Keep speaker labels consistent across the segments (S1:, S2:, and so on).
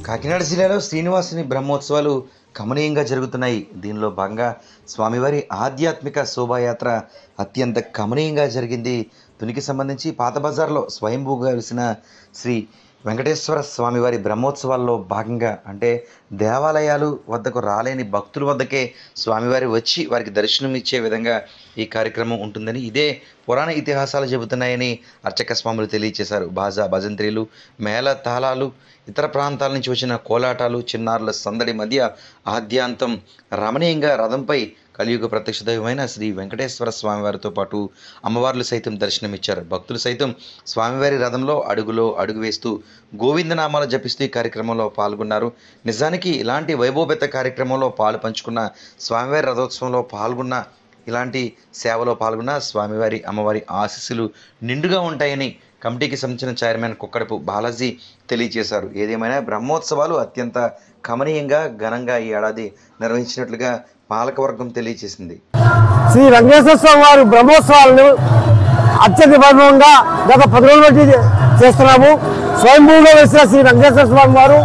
S1: కాకినాడ జిల్లాలో శ్రీనివాసుని బ్రహ్మోత్సవాలు కమనీయంగా జరుగుతున్నాయి. దీనిలో భాగంగా స్వామివారి ఆధ్యాత్మిక శోభాయాత్ర అత్యంత కమనీయంగా జరిగింది. తునికి సంబంధించి పాత బజార్లో స్వయంభూగా వెలిసిన శ్రీ వెంకటేశ్వర స్వామివారి బ్రహ్మోత్సవాల్లో భాగంగా అంటే దేవాలయాలు వద్దకు రాలేని భక్తుల వద్దకే స్వామివారి వచ్చి వారికి దర్శనం ఇచ్చే విధంగా ఈ కార్యక్రమం ఉంటుందని, ఇదే పురాణ ఇతిహాసాలు చెబుతున్నాయని అర్చక స్వాములు తెలియజేశారు. బాజా భజంత్రీలు, మేళ తాళాలు, ఇతర ప్రాంతాల నుంచి వచ్చిన కోలాటాలు, చిన్నారుల సందడి మధ్య ఆద్యాంతం రమణీయంగా రథంపై కలియుగ ప్రత్యక్ష దైవమైన శ్రీ వెంకటేశ్వర స్వామివారితో పాటు అమ్మవార్లు సైతం దర్శనమిచ్చారు. భక్తులు సైతం స్వామివారి రథంలో అడుగులో అడుగు వేస్తూ గోవిందనామాలు జపిస్తూ ఈ కార్యక్రమంలో పాల్గొన్నారు. నిజానికి ఇలాంటి వైభవపేత కార్యక్రమంలో పాలు పంచుకున్న, స్వామివారి రథోత్సవంలో పాల్గొన్న, ఇలాంటి సేవలో పాల్గొన్న స్వామివారి అమ్మవారి ఆశీస్సులు నిండుగా ఉంటాయని కమిటీకి సంబంధించిన చైర్మన్ కుక్కడపు బాలాజీ తెలియజేశారు. ఏదేమైనా బ్రహ్మోత్సవాలు అత్యంత కమనీయంగా ఘనంగా ఈ ఏడాది నిర్వహించినట్లుగా పాలకవర్గం తెలియజేసింది.
S2: శ్రీ వెంకటేశ్వర స్వామి వారి బ్రహ్మోత్సవాలను అత్యంత వైభవంగా గత 10 రోజుల బట్టి చేస్తున్నాము. స్వయంభూగా వేసిన శ్రీ వెంకటేశ్వర స్వామి వారు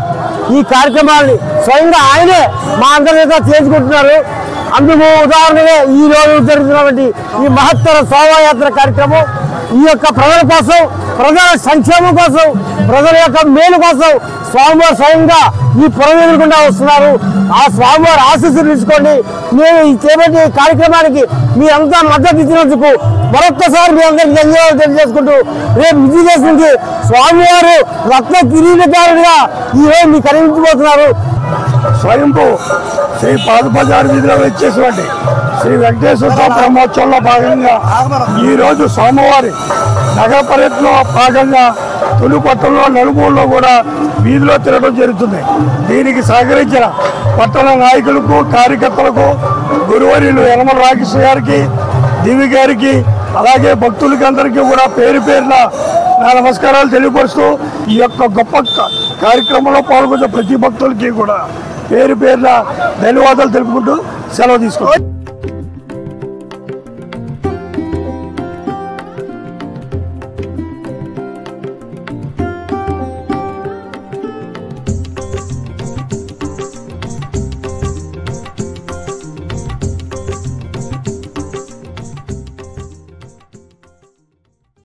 S2: ఈ కార్యక్రమాన్ని స్వయంగా ఆయనే మా అందరి చేత చేసుకుంటున్నారు. అందుకు ఉదాహరణగా ఈ రోజు జరుగుతున్నటువంటి ఈ మహత్తర శోభాయాత్ర కార్యక్రమం ఈ యొక్క ప్రజల కోసం, ప్రజల సంక్షేమం కోసం, ప్రజల యొక్క మేలు కోసం స్వామివారు స్వయంగా ఈ పురం ఎదుర్కొంటూ వస్తున్నారు. ఆ స్వామివారి ఆశీస్సులు తీసుకోండి. మేము ఈ చేపట్టే కార్యక్రమానికి మీ అంతా మద్దతు ఇచ్చినందుకు మరొక్కసారి మీ అందరికీ ధన్యవాదాలు తెలియజేసుకుంటూ, రేపు విజయదశమికి స్వామివారు రత్న కిరీటకారుడిగా ఈరోజు మీకు కనిపించబోతున్నారు.
S3: స్వయంభూ శ్రీ పాత బజార్ వీధిలో వచ్చేటువంటి శ్రీ వెంకటేశ్వర స్వామి బ్రహ్మోత్సవంలో భాగంగా ఈరోజు సోమవారి నగర పర్యటనలో భాగంగా తొలిపట్టణంలో నలుమూలలో కూడా వీధిలో తిరగడం జరుగుతుంది. దీనికి సహకరించిన పట్టణ నాయకులకు, కార్యకర్తలకు, గురువర్యులు యనమల రామకృష్ణ గారికి, దివి గారికి, అలాగే భక్తులకి అందరికీ కూడా పేరు పేరున నా నమస్కారాలు తెలియపరుస్తూ ఈ యొక్క గొప్ప కార్యక్రమంలో పాల్గొన్న ప్రతి భక్తులకి కూడా పేరు పేరున ధన్యవాదాలు తెలుపుకుంటూ సెలవు తీసుకుంటాం.